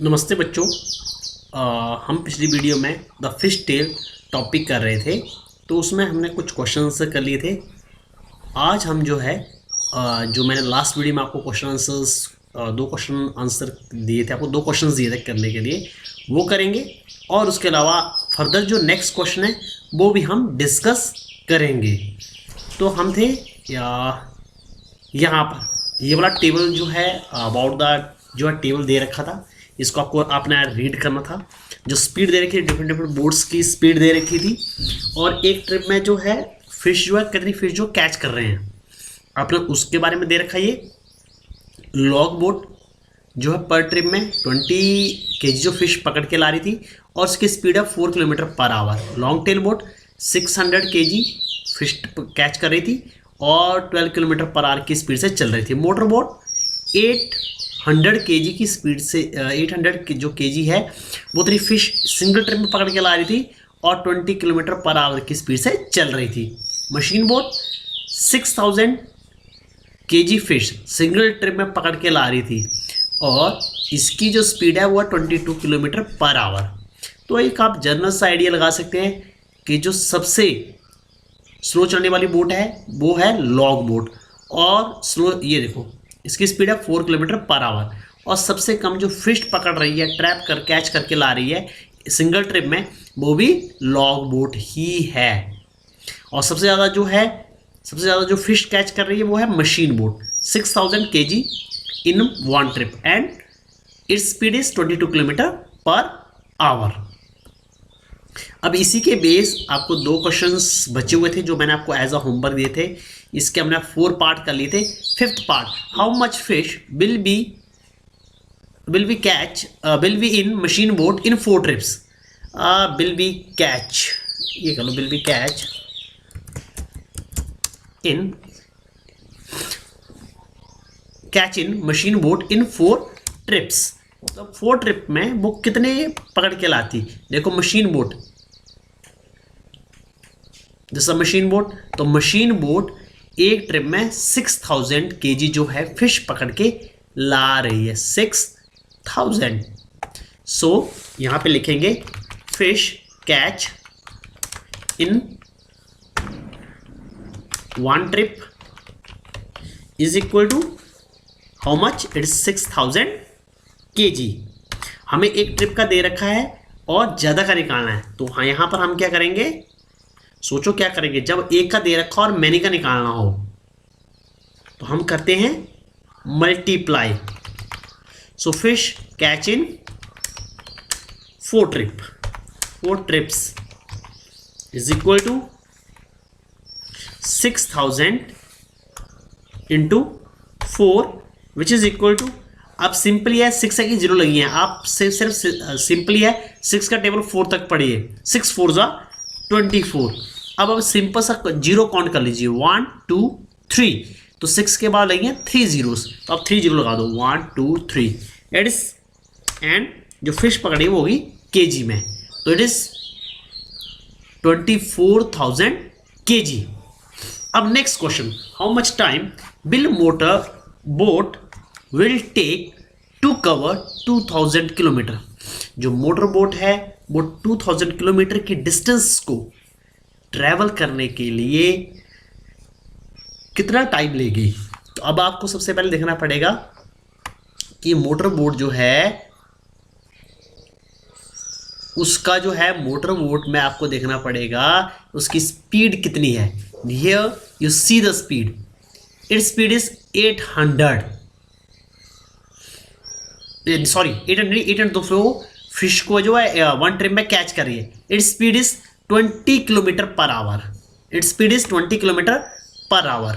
नमस्ते बच्चों। हम पिछली वीडियो में द फिश टेल टॉपिक कर रहे थे, तो उसमें हमने कुछ क्वेश्चंस कर लिए थे। आज हम जो है जो मैंने लास्ट वीडियो में आपको क्वेश्चन आंसर्स दो क्वेश्चन आंसर दिए थे, आपको दो क्वेश्चंस दिए थे करने के लिए, वो करेंगे। और उसके अलावा फर्दर जो नेक्स्ट क्वेश्चन है वो भी हम डिस्कस करेंगे। तो हम थे यहाँ पर ये वाला टेबल जो है अबाउट द जो है टेबल दे रखा था, इसको आपने रीड करना था। जो स्पीड दे रखी थी, डिफरेंट डिफरेंट बोट्स की स्पीड दे रखी थी, और एक ट्रिप में जो है फिश जो है कितनी फिश जो कैच कर रहे हैं आपने उसके बारे में दे रखा है। ये लॉग बोट जो है पर ट्रिप में 20 kg जो फिश पकड़ के ला रही थी, और उसकी स्पीड है 4 kilometre per our. Long tail boat 600 kg fish catch कर रही थी और 12 किलोमीटर पर आवर की स्पीड से चल रही थी। मोटर बोट 800 kg की स्पीड से 800 जो kg है वो उतनी फिश सिंगल ट्रिप में पकड़ के ला रही थी और 20 किलोमीटर पर आवर की स्पीड से चल रही थी। Machine boat 6000 kg fish single trip में पकड़ के ला रही थी और इसकी जो स्पीड है वो है 22 किलोमीटर पर आवर। तो एक आप जनरल सा आइडिया लगा सकते हैं कि जो सबसे स्लो चलने वाली बोट है वो है लॉग बोट, और स्लो ये देखो इसकी स्पीड है 4 किलोमीटर पर आवर, और सबसे कम जो फिश पकड़ रही है, ट्रैप कर कैच करके ला रही है सिंगल ट्रिप में, वो भी लॉग बोट ही है। और सबसे ज़्यादा जो फिश कैच कर रही है वो है machine boat 6000 kg in one trip and it's speed is 22 kilometre per our. अब इसी के बेस आपको दो क्वेश्चंस बचे हुए थे जो मैंने आपको एज अ होमवर्क दिए थे। इसके हमने 4 पार्ट कर लिए थे। 5th part, how much fish will be in machine boat in 4 trips. Will be catch, ये कर लो, will be catch in machine boat in 4 trips. तो 4 ट्रिप में वो कितने पकड़ के लाती। देखो मशीन बोट, जैसा मशीन बोट, तो मशीन बोट एक ट्रिप में 6000 kg जो है फिश पकड़ के ला रही है, 6000। सो यहां पे लिखेंगे fish catch in one trip is equal to how much, it is 6000 kg। हमें एक ट्रिप का दे रखा है और ज़्यादा का निकालना है, तो हाँ यहाँ पर हम क्या करेंगे, सोचो क्या करेंगे। जब एक का दे रखा और मैनी का निकालना हो तो हम करते हैं multiply. So fish catch in 4 trips is equal to 6000 into 4 which is equal to, अब सिंपली है 6 की जीरो लगी है, आप सिर्फ सिंपली है 6 का टेबल 4 तक पढ़िए, 6 4 जा 24। अब सिंपल सा जीरो काउंट कर लीजिए, 1 2 3, तो 6 के बाद लगी 3 जीरोस, तो आप 3 जीरो लगा दो, 1 2 3 एट इज, एंड जो फिश पकड़ी वो होगी kg में, तो इट इज 24000 kg। अब next question, how much time will motor boat will take to cover 2000 kilometre. जो मोटर बोट है वो 2000 किलोमीटर की डिस्टेंस को ट्रैवल करने के लिए कितना टाइम लेगी। तो अब आपको सबसे पहले देखना पड़ेगा कि मोटर बोट जो है उसका जो है मोटर बोट में आपको देखना पड़ेगा उसकी स्पीड कितनी है। Here you see the speed, it's speed is 800 fish को जो है वन ट्रिप में कैच कर रही है। Its speed is 20 kilometre per hour, its speed is 20 kilometre per hour.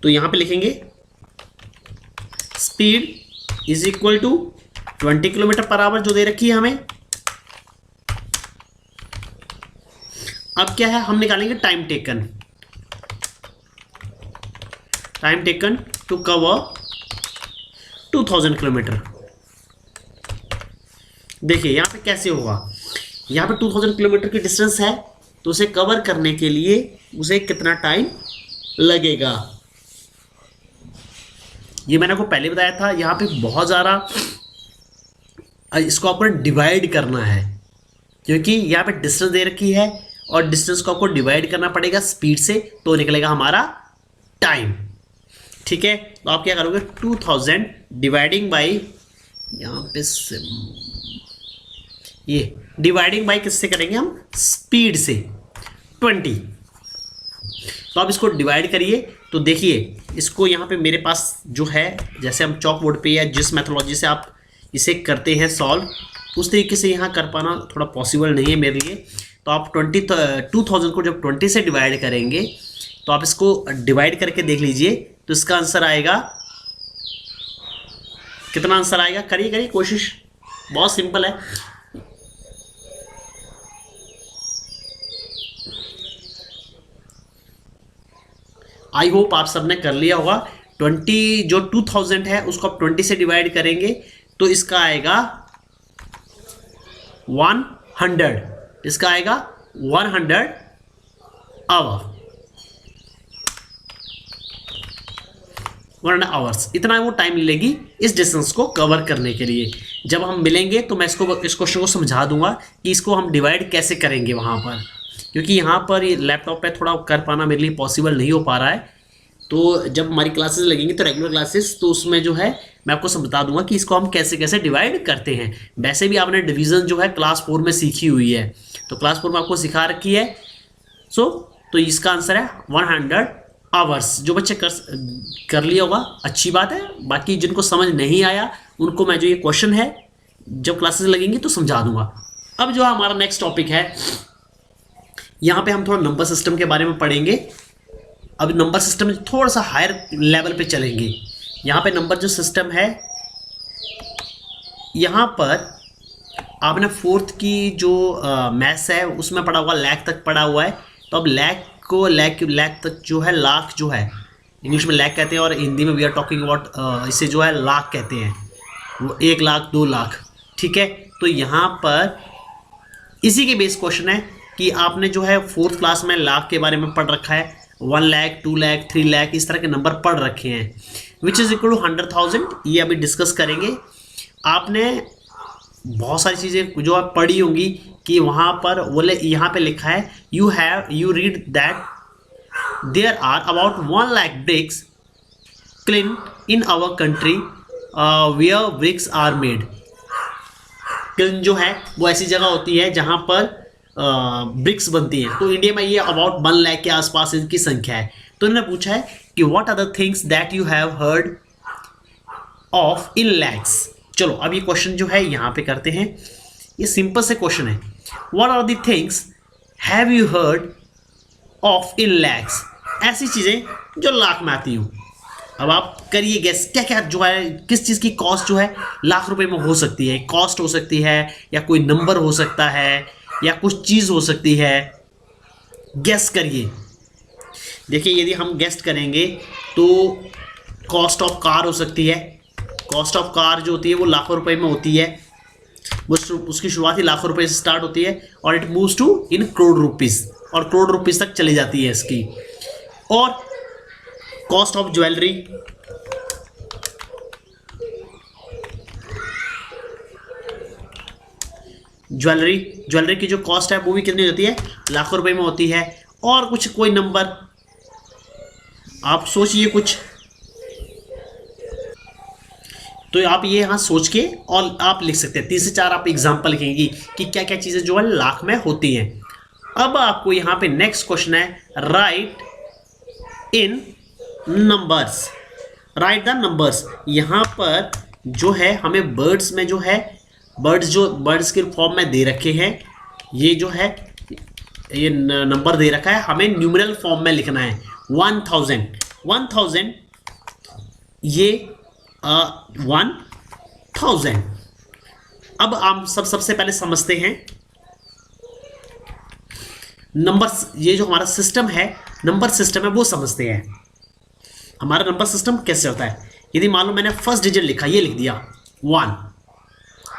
तो यहां पे लिखेंगे speed is equal to 20 kilometre per hour जो दे रखी है हमें। अब क्या है, हम निकालेंगे time taken to cover 2000 kilometre. देखिए यहां पे कैसे होगा, यहां पे 2000 किलोमीटर की डिस्टेंस है, तो उसे कवर करने के लिए उसे कितना टाइम लगेगा। ये मैंने आपको पहले बताया था। यहाँ पे बहुत ज़्यादा इसको आपको डिवाइड करना है, क्योंकि यहाँ पे डिस्टेंस दे रखी है और डिस्टेंस को आपको डिवाइड करना पड़ेगा स्पीड से, तो निकलेगा हमारा टाइम। ठीक है, तो आप क्या करोगे 2000 डिवाइडिंग बाई, यहाँ पे ये डिवाइडिंग बाई किससे करेंगे हम, स्पीड से 20। तो आप इसको डिवाइड करिए। तो देखिए इसको यहाँ पे मेरे पास जो है, जैसे हम चॉक बोर्ड पे या जिस मेथोलॉजी से आप इसे करते हैं सॉल्व, उस तरीके से यहाँ कर पाना थोड़ा पॉसिबल नहीं है मेरे लिए। तो आप 2000 को जब 20 से डिवाइड करेंगे तो आप इसको डिवाइड करके देख लीजिए, तो इसका आंसर आएगा कितना, आंसर आएगा, करिए करिए कोशिश, बहुत सिंपल है। आई होप आप सबने कर लिया होगा। 20 जो 2000 है उसको आप 20 से डिवाइड करेंगे तो इसका आएगा 100, इसका आएगा 100 आवर, 100 आवर्स, इतना वो टाइम लेगी इस डिस्टेंस को कवर करने के लिए। जब हम मिलेंगे तो मैं इस क्वेश्चन को समझा दूंगा कि इसको हम डिवाइड कैसे करेंगे वहाँ पर, क्योंकि यहाँ पर ये लैपटॉप पे थोड़ा कर पाना मेरे लिए पॉसिबल नहीं हो पा रहा है। तो जब हमारी क्लासेस लगेंगी तो रेगुलर क्लासेस, तो उसमें जो है मैं आपको सब बता दूंगा कि इसको हम कैसे कैसे डिवाइड करते हैं। वैसे भी आपने डिवीज़न जो है क्लास 4 में सीखी हुई है, तो क्लास 4 में आपको सिखा रखी है। तो इसका आंसर है 100 आवर्स। जो बच्चे कर लिया होगा अच्छी बात है, बाकी जिनको समझ नहीं आया उनको मैं जो ये क्वेश्चन है जब क्लासेस लगेंगी तो समझा दूंगा। अब जो हमारा नेक्स्ट टॉपिक है, यहाँ पे हम थोड़ा नंबर सिस्टम के बारे में पढ़ेंगे। अब नंबर सिस्टम थोड़ा सा हायर लेवल पे चलेंगे। यहाँ पे नंबर जो सिस्टम है, यहाँ पर आपने 4th की जो मैथ्स है उसमें पढ़ा हुआ, लाख तक पढ़ा हुआ है। तो अब लाख तक जो है, लाख जो है इंग्लिश में लाख कहते हैं और हिंदी में वी आर टॉकिंग अबाउट, इसे जो है लाख कहते हैं, वो 1 लाख 2 लाख। ठीक है, तो यहाँ पर इसी के बेस क्वेश्चन है कि आपने जो है 4th क्लास में लाख के बारे में पढ़ रखा है, 1 लाख 2 लाख 3 लाख इस तरह के नंबर पढ़ रखे हैं, विच इज़ इक्वल टू 100,000। ये अभी डिस्कस करेंगे। आपने बहुत सारी चीज़ें जो आप पढ़ी होंगी कि वहाँ पर बोले, यहाँ पे लिखा है you read that there are about 1 lakh bricks kiln in our country where bricks are made. Kiln जो है वो ऐसी जगह होती है जहाँ पर ब्रिक्स बनती हैं। तो इंडिया में ये अबाउट 1 लाख के आसपास इनकी संख्या है। तो इन्होंने पूछा है कि what are the things that you have heard of in lakhs. चलो अब ये क्वेश्चन जो है यहाँ पे करते हैं। ये सिंपल से क्वेश्चन है, what are the things have you heard of in lakhs, ऐसी चीज़ें जो लाख में आती हूँ। अब आप करिए गैस, क्या क्या जो है, किस चीज़ की कॉस्ट जो है लाख रुपए में हो सकती है। कॉस्ट हो सकती है या कोई नंबर हो सकता है या कुछ चीज़ हो सकती है। गेस करिए। देखिए यदि हम गेस्ट करेंगे तो कॉस्ट ऑफ कार हो सकती है। कॉस्ट ऑफ कार जो होती है वो लाखों रुपए में होती है, उसकी शुरुआत ही लाखों रुपए से स्टार्ट होती है और it moves to in crore rupees, और करोड़ रुपीज़ तक चली जाती है इसकी। और कॉस्ट ऑफ ज्वेलरी, ज्वेलरी की जो कॉस्ट है वो भी कितनी होती है, लाखों रुपए में होती है। और कुछ कोई नंबर आप सोचिए कुछ, तो आप ये यहाँ सोच के और आप लिख सकते हैं। 3 से 4 आप एग्जांपल लिखेंगी कि क्या क्या चीज़ें जो है लाख में होती हैं। अब आपको यहाँ पे नेक्स्ट क्वेश्चन है, right in numbers, right the numbers. यहाँ पर जो है हमें बर्ड्स में जो है, बर्ड्स के फॉर्म में दे रखे हैं। ये जो है ये नंबर दे रखा है, हमें न्यूमेरल फॉर्म में लिखना है। 1000 ये 1000। अब हम सबसे पहले समझते हैं नंबर्स। ये जो हमारा सिस्टम है, नंबर सिस्टम है, वो समझते हैं। हमारा नंबर सिस्टम कैसे होता है। यदि मान लो मैंने फर्स्ट डिजिट लिखा, ये लिख दिया 1,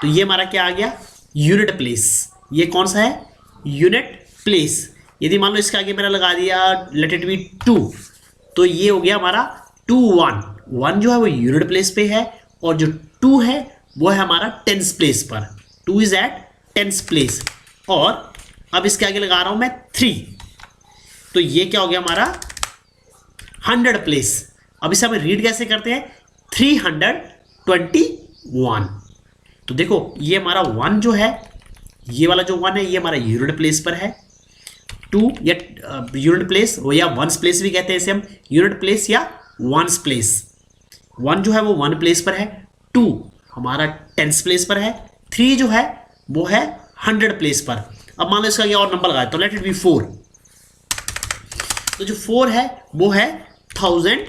तो ये हमारा क्या आ गया, यूनिट प्लेस। ये कौन सा है, यूनिट प्लेस। यदि मान लो इसके आगे मैंने लगा दिया लेट इट बी 2, तो ये हो गया हमारा 2 1। 1 जो है वो यूनिट प्लेस पे है और जो 2 है वो है हमारा टेंस प्लेस पर। 2 इज एट टेंस प्लेस। और अब इसके आगे लगा रहा हूं मैं 3, तो ये क्या हो गया हमारा 100 प्लेस। अब इसे हम रीड कैसे करते हैं 321। तो देखो ये हमारा 1 जो है, ये वाला जो 1 है ये हमारा यूनिट प्लेस पर है। 2 या यूनिट प्लेस हो या वंस प्लेस भी कहते हैं इसे हम, यूनिट प्लेस या वंस प्लेस। 1 जो है वो 1 प्लेस पर है, 2 हमारा टेंस प्लेस पर है, 3 जो है वो है 100 प्लेस पर। अब मान लो इसका क्या और नंबर लगाए तो लेट इट बी 4। तो जो 4 है वो है 1000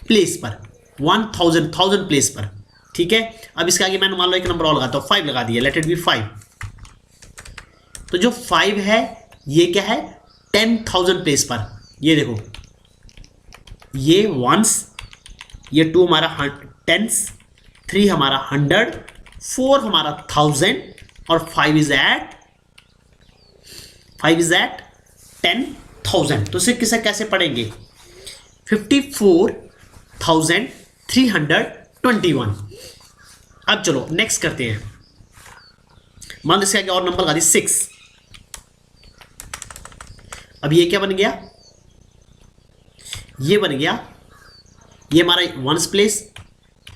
प्लेस पर, 1000 प्लेस पर। ठीक है, अब इसके आगे मैंने मान लो एक नंबर और लगाता हूं, 5 लगा दिया, लेट इट बी 5। तो जो 5 है ये क्या है 10,000 प्लेस पर। ये देखो ये वंस, ये 2 हमारा टेंस, 3 हमारा 100, 4 हमारा 1000 और 5 इज एट 10,000। तो इसे किसे कैसे पढ़ेंगे 54,321। अब चलो नेक्स्ट करते हैं। मान लो इसके आगे और नंबर लगा दी 6। अब ये क्या बन गया, ये बन गया, ये हमारा वंस प्लेस,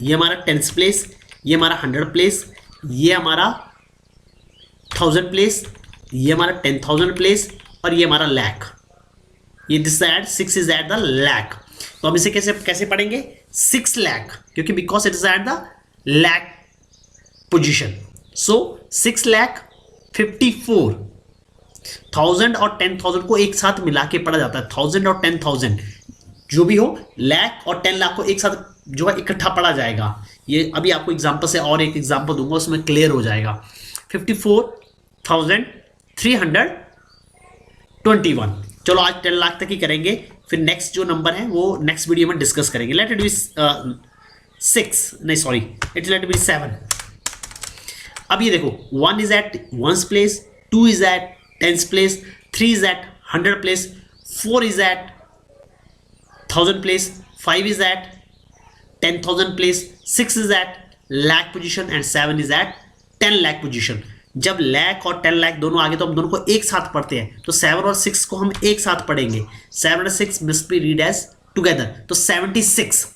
ये हमारा टेंस प्लेस, ये हमारा 100 प्लेस, ये हमारा 1000 प्लेस, ये हमारा 10,000 प्लेस और ये हमारा लैख। ये this at 6 is at the lakh. तो हम इसे कैसे पढ़ेंगे 6 लाख, क्योंकि because it is at the lakh position. So 6,54,000 और 10,000 को एक साथ मिला के पढ़ा जाता है। 1000 और 10,000 जो भी हो, लैख और 10 लाख को एक साथ जो है इकट्ठा पढ़ा जाएगा। ये अभी आपको एग्जांपल से और एक एग्जांपल दूंगा, उसमें क्लियर हो जाएगा। 54,321। चलो आज 10 लाख तक ही करेंगे, फिर नेक्स्ट जो नंबर है वो नेक्स्ट वीडियो में डिस्कस करेंगे। लेट इट बी 6, नहीं सॉरी, इट लेट बी 7। अब ये देखो 1 is at ones place, 2 is at tens place, 3 is at 100 place, 4 is at 1000 place, 5 is at 10,000 place, 6 is at lakh position and 7 is at 10 lakh position. जब लैख और 10 लाख दोनों आगे तो हम दोनों को एक साथ पढ़ते हैं, तो 7 और 6 को हम एक साथ पढ़ेंगे। 7 और 6 must be read as together, तो 76।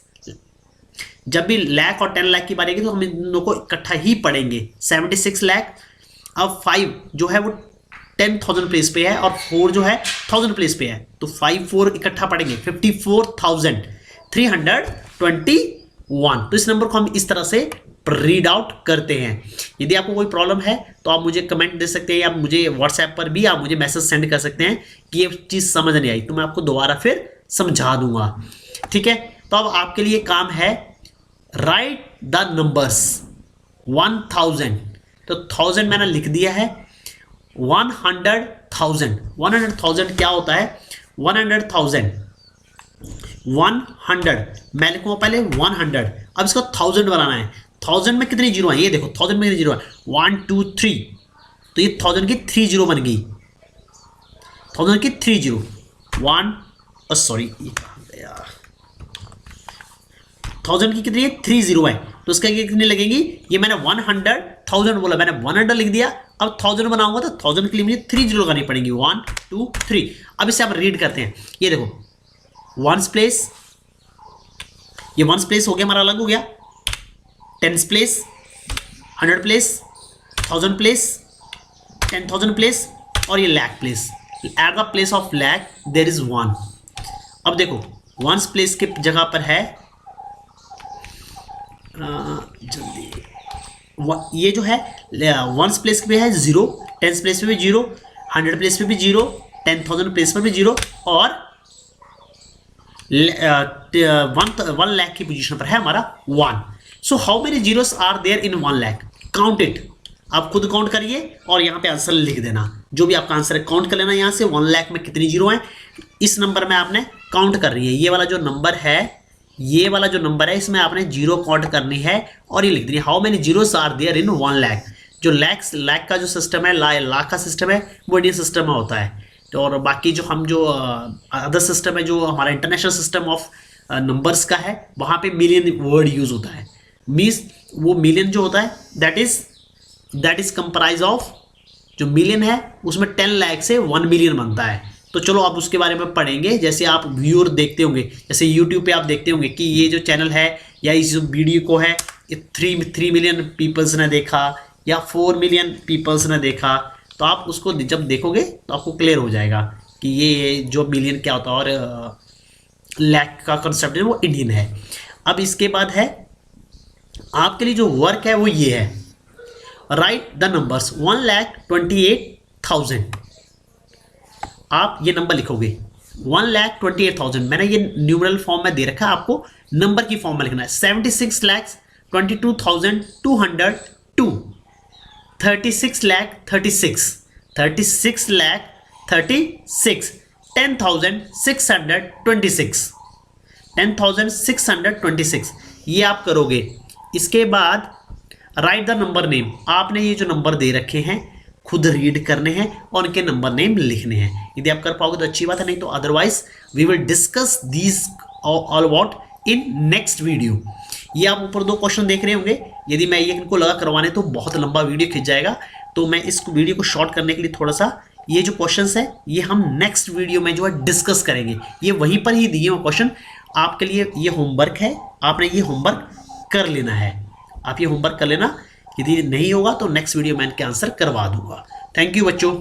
जब भी लैख और 10 लाख की बारी आएगी तो हम इन दोनों को इकट्ठा ही पढ़ेंगे, 76 लाख। अब 5 जो है वो 10,000 प्लेस पे है और 4 जो है 1000 प्लेस पे है, तो 5 4 इकट्ठा पढ़ेंगे, 54,321। तो इस नंबर को हम इस तरह से रीड आउट करते हैं। यदि आपको कोई प्रॉब्लम है तो आप मुझे कमेंट दे सकते हैं या मुझे व्हाट्सएप पर भी आप मुझे मैसेज सेंड कर सकते हैं कि ये चीज़ समझ नहीं आई, तो मैं आपको दोबारा फिर समझा दूंगा। ठीक है, तो अब आपके लिए काम है राइट द नंबर्स 1000। तो 1000 मैंने लिख दिया है। 100,000 क्या होता है 100,000 100 मैं लिखूंगा पहले 100। अब इसको 1000 बनाना है। 1000 में कितनी जीरो है ये देखो, 1000 में कितनी जीरो है 1 2 3, तो ये 1000 की 3 जीरो बन गई। 1000 की 3 जीरो 1 सॉरी ये कहाँ गया, 1000 की कितनी है 3 जीरो है, तो उसका कितनी लगेगी, ये मैंने 100,000 बोला, मैंने 100 लिख दिया। अब 1000 बनाऊंगा तो 1000 के लिए मुझे 3 जीरो लगानी पड़ेंगी 1 2 3। अब इसे आप रीड करते हैं, ये देखो वंस प्लेस, ये वंस प्लेस हो गया हमारा, अलग हो गया। Tens place, 100 place, 1000 place, 10,000 place और ये lakh place. At the place of lakh there is 1। अब देखो वंस प्लेस के जगह पर है जल्दी, ये जो है वंस प्लेस पे है 0, टेंस प्लेस पे भी 0, 100 प्लेस पे भी 0, 10,000 प्लेस पर भी 0 और 1 लाख की पोजीशन पर है हमारा 1। So how many zeros are there in 1 lakh, count it. आप खुद काउंट करिए और यहाँ पे आंसर लिख देना, जो भी आपका आंसर है काउंट कर लेना। यहाँ से 1 लाख में कितनी जीरो हैं, इस नंबर में आपने काउंट कर रही है। ये वाला जो नंबर है, ये वाला जो नंबर है इसमें आपने जीरो काउंट करनी है और ये लिख देनी है how many zeros are there in 1 lakh. जो लाख का जो सिस्टम है, लाख का सिस्टम है वो इंडियन सिस्टम में होता है। और बाकी जो हम जो अदर सिस्टम है, जो हमारा इंटरनेशनल सिस्टम ऑफ नंबर्स का है, वहाँ पे मिलियन वर्ड यूज होता है। मीन्स वो मिलियन जो होता है दैट इज कंप्राइज ऑफ, जो मिलियन है उसमें 10 लाख से 1 मिलियन बनता है। तो चलो अब उसके बारे में पढ़ेंगे। जैसे आप व्यूअर देखते होंगे, जैसे यूट्यूब पे आप देखते होंगे कि ये जो चैनल है या इस वीडियो को है 3 मिलियन पीपल्स ने देखा या 4 मिलियन पीपल्स ने देखा, तो आप उसको जब देखोगे तो आपको क्लियर हो जाएगा कि ये जो मिलियन क्या होता है। और लैख का कंसेप्ट है वो इंडियन है। अब इसके बाद है आपके लिए जो वर्क है वो ये है, राइट द नंबर्स 1,28,000। आप ये नंबर लिखोगे 1,28,000। मैंने ये न्यूमरल फॉर्म में दे रखा है, आपको नंबर की फॉर्म में लिखना है। 76,22,202, 36,36,36, 36,36,36, 10,626, 10,626 ये आप करोगे। इसके बाद राइट द नंबर नेम, आपने ये जो नंबर दे रखे हैं खुद रीड करने हैं और उनके नंबर नेम लिखने हैं। यदि आप कर पाओगे तो अच्छी बात है, नहीं तो otherwise we will discuss these all about in next video. ये आप ऊपर 2 क्वेश्चन देख रहे होंगे, यदि मैं ये इनको लगा करवाने तो बहुत लंबा वीडियो खिंच जाएगा, तो मैं इस वीडियो को शॉर्ट करने के लिए थोड़ा सा ये जो क्वेश्चंस है ये हम नेक्स्ट वीडियो में जो है डिस्कस करेंगे। ये वहीं पर ही दिए हुए क्वेश्चन आपके लिए, ये होमवर्क है, आपने ये होमवर्क कर लेना है। आप ये होमवर्क कर लेना, यदि नहीं होगा तो नेक्स्ट वीडियो में इनके आंसर करवा दूंगा। थैंक यू बच्चों।